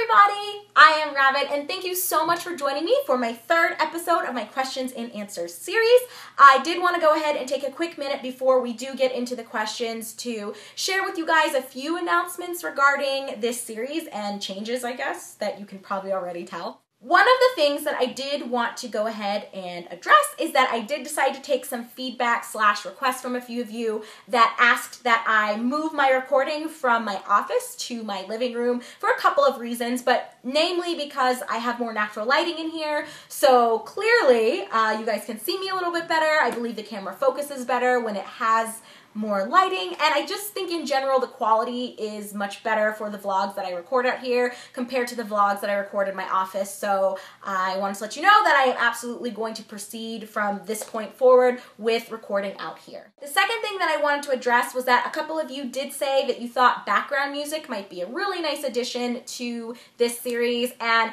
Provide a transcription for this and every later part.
everybody! I am Rabbit, and thank you so much for joining me for my third episode of my questions and answers series. I did want to go ahead and take a quick minute before we do get into the questions to share with you guys a few announcements regarding this series and changes, I guess, that you can probably already tell. One of the things that I did want to go ahead and address is that I did decide to take some feedback / requests from a few of you that asked that I move my recording from my office to my living room for a couple of reasons, but namely because I have more natural lighting in here, so clearly you guys can see me a little bit better. I believe the camera focuses better when it has more lighting, and I just think in general the quality is much better for the vlogs that I record out here compared to the vlogs that I record in my office. So I wanted to let you know that I am absolutely going to proceed from this point forward with recording out here. The second thing that I wanted to address was that a couple of you did say that you thought background music might be a really nice addition to this series, and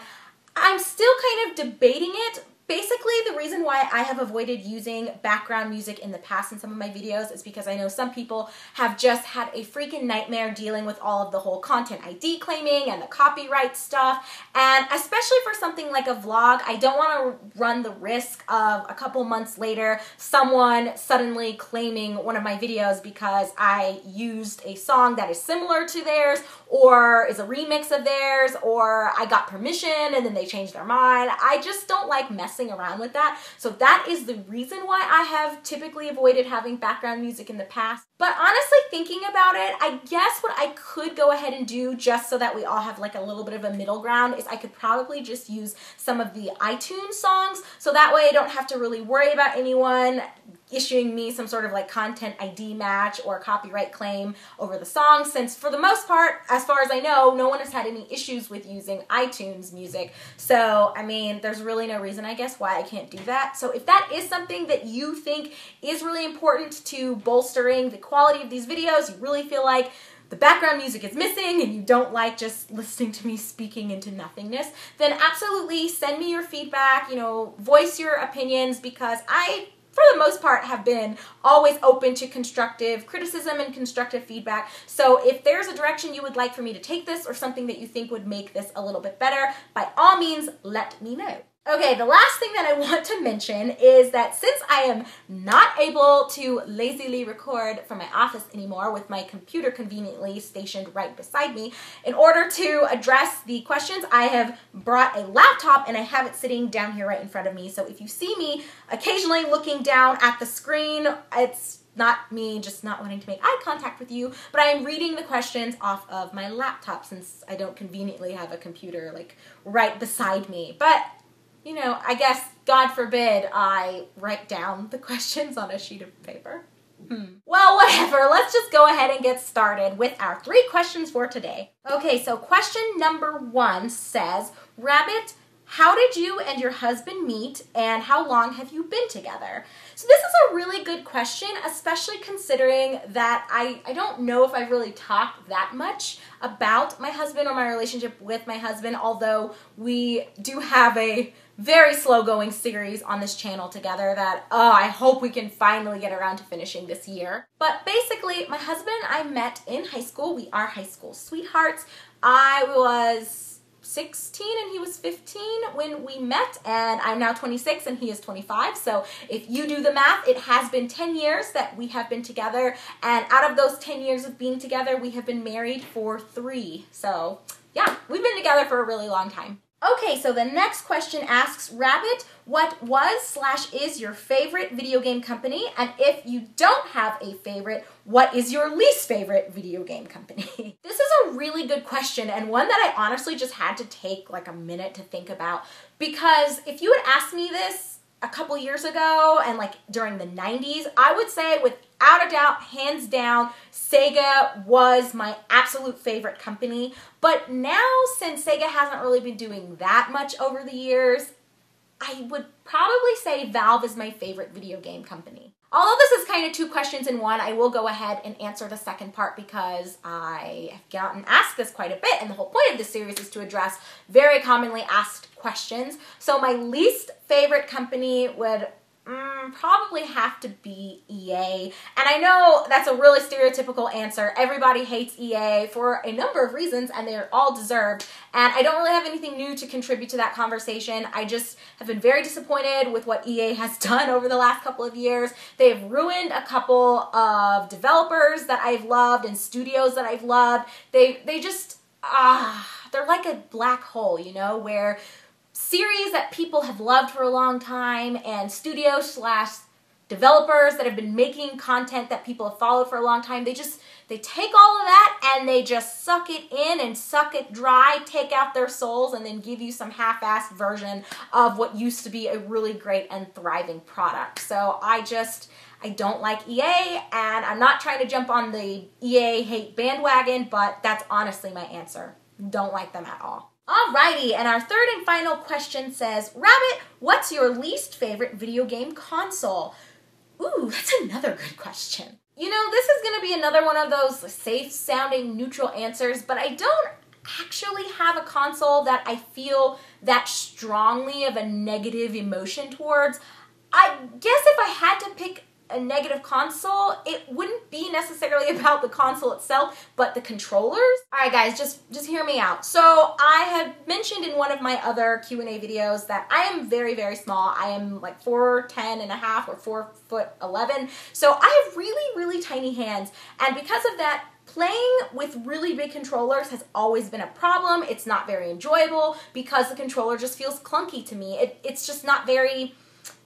I'm still kind of debating it. Basically, the reason why I have avoided using background music in the past in some of my videos is because I know some people have just had a freaking nightmare dealing with all of the whole content ID claiming and the copyright stuff, and especially for something like a vlog, I don't want to run the risk of a couple months later someone suddenly claiming one of my videos because I used a song that is similar to theirs or is a remix of theirs, or I got permission and then they changed their mind. I just don't like messing around with that. So that is the reason why I have typically avoided having background music in the past. But honestly, thinking about it, I guess what I could go ahead and do just so that we all have like a little bit of a middle ground is I could probably just use some of the iTunes songs, so that way I don't have to really worry about anyone issuing me some sort of like content ID match or copyright claim over the song, since for the most part, as far as I know, no one has had any issues with using iTunes music. So, I mean, there's really no reason, I guess, why I can't do that. So if that is something that you think is really important to bolstering the quality of these videos, you really feel like the background music is missing and you don't like just listening to me speaking into nothingness, then absolutely send me your feedback, voice your opinions, because I, for the most part, have been always open to constructive criticism and constructive feedback. So if there's a direction you would like for me to take this or something that you think would make this a little bit better, by all means, let me know. Okay, the last thing that I want to mention is that since I am not able to lazily record from my office anymore with my computer conveniently stationed right beside me, in order to address the questions, I have brought a laptop and I have it sitting down here right in front of me. So if you see me occasionally looking down at the screen, it's not me just not wanting to make eye contact with you, but I am reading the questions off of my laptop since I don't conveniently have a computer like right beside me. But I guess, God forbid, I write down the questions on a sheet of paper. Well, whatever. Let's just go ahead and get started with our 3 questions for today. Okay, so question number 1 says, Rabbit, how did you and your husband meet, and how long have you been together? So this is a really good question, especially considering that I don't know if I've really talked that much about my husband or my relationship with my husband, although we do have a very slow-going series on this channel together that I hope we can finally get around to finishing this year. But basically, my husband and I met in high school. We are high school sweethearts. I was 16 and he was 15 when we met, and I'm now 26 and he is 25. So if you do the math, it has been 10 years that we have been together, and out of those 10 years of being together, we have been married for 3. So yeah, we've been together for a really long time. Okay, so the next question asks, Rabbit, what was / is your favorite video game company? And if you don't have a favorite, what is your least favorite video game company? This is a really good question, and one that I honestly just had to take like a minute to think about, because if you had asked me this a couple years ago and like during the 90s, I would say without a doubt, hands down, Sega was my absolute favorite company. But now, since Sega hasn't really been doing that much over the years, I would probably say Valve is my favorite video game company. Although this is kind of 2 questions in one, I will go ahead and answer the second part because I have gotten asked this quite a bit, and the whole point of this series is to address very commonly asked questions. So my least favorite company would Probably have to be EA. And I know that's a really stereotypical answer. Everybody hates EA for a number of reasons, and they're all deserved. And I don't really have anything new to contribute to that conversation. I just have been very disappointed with what EA has done over the last couple of years. They have ruined a couple of developers that I've loved and studios that I've loved. They just, they're like a black hole, you know, where series that people have loved for a long time and studios / developers that have been making content that people have followed for a long time, they take all of that and they just suck it in and suck it dry, take out their souls, and then give you some half-assed version of what used to be a really great and thriving product. So I don't like EA, and I'm not trying to jump on the EA hate bandwagon, but that's honestly my answer. Don't like them at all. Alrighty, and our third and final question says, Rabbit, what's your least favorite video game console? Ooh, that's another good question. You know, this is going to be another one of those safe-sounding neutral answers, but I don't actually have a console that I feel that strongly of a negative emotion towards. I guess if I had to pick a negative console, it wouldn't be necessarily about the console itself, but the controllers. All right, guys, just hear me out. So I have mentioned in one of my other Q&A videos that I am very, very small. I am like 4'10.5" or 4'11". So I have really, really tiny hands. And because of that, playing with really big controllers has always been a problem. It's not very enjoyable because the controller just feels clunky to me. It's just not very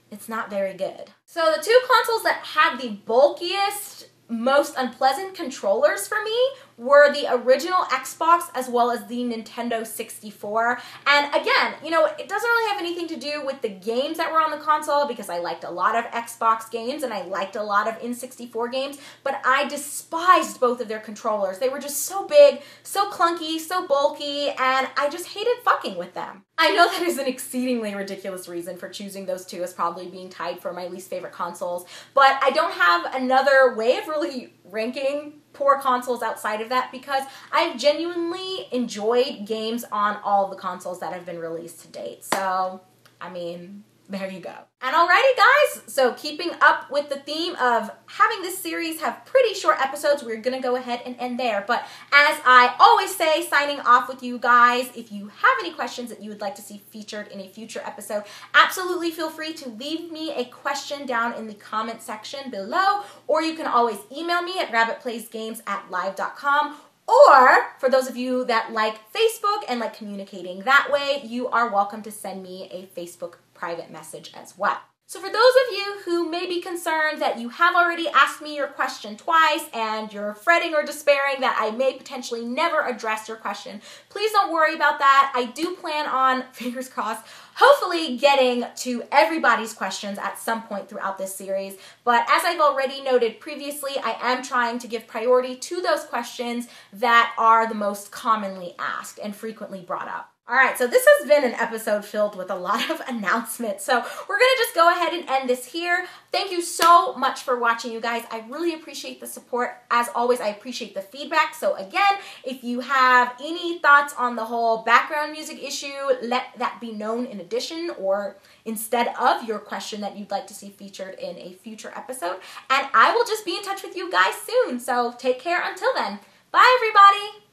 good. So the two consoles that had the bulkiest, most unpleasant controllers for me were the original Xbox as well as the Nintendo 64. And again, you know, it doesn't really have anything to do with the games that were on the console because I liked a lot of Xbox games and I liked a lot of N64 games, but I despised both of their controllers. They were just so big, so clunky, so bulky, and I just hated fucking with them. I know that is an exceedingly ridiculous reason for choosing those two as probably being tied for my least favorite consoles, but I don't have another way of really ranking poor consoles outside of that because I've genuinely enjoyed games on all the consoles that have been released to date. So, I mean, there you go. And alrighty guys, so keeping up with the theme of having this series have pretty short episodes, we're gonna go ahead and end there. But as I always say, signing off with you guys, if you have any questions that you would like to see featured in a future episode, absolutely feel free to leave me a question down in the comment section below, or you can always email me at rabbitplaysgames@live.com. Or, for those of you that like Facebook and like communicating that way, you are welcome to send me a Facebook private message as well. So for those of you who may be concerned that you have already asked me your question twice and you're fretting or despairing that I may potentially never address your question, please don't worry about that. I do plan on, fingers crossed, hopefully getting to everybody's questions at some point throughout this series. But as I've already noted previously, I am trying to give priority to those questions that are the most commonly asked and frequently brought up. All right, so this has been an episode filled with a lot of announcements. So we're gonna just go ahead and end this here. Thank you so much for watching, you guys. I really appreciate the support. As always, I appreciate the feedback. So again, if you have any thoughts on the whole background music issue, let that be known in addition or instead of your question that you'd like to see featured in a future episode. And I will just be in touch with you guys soon. So take care until then. Bye, everybody.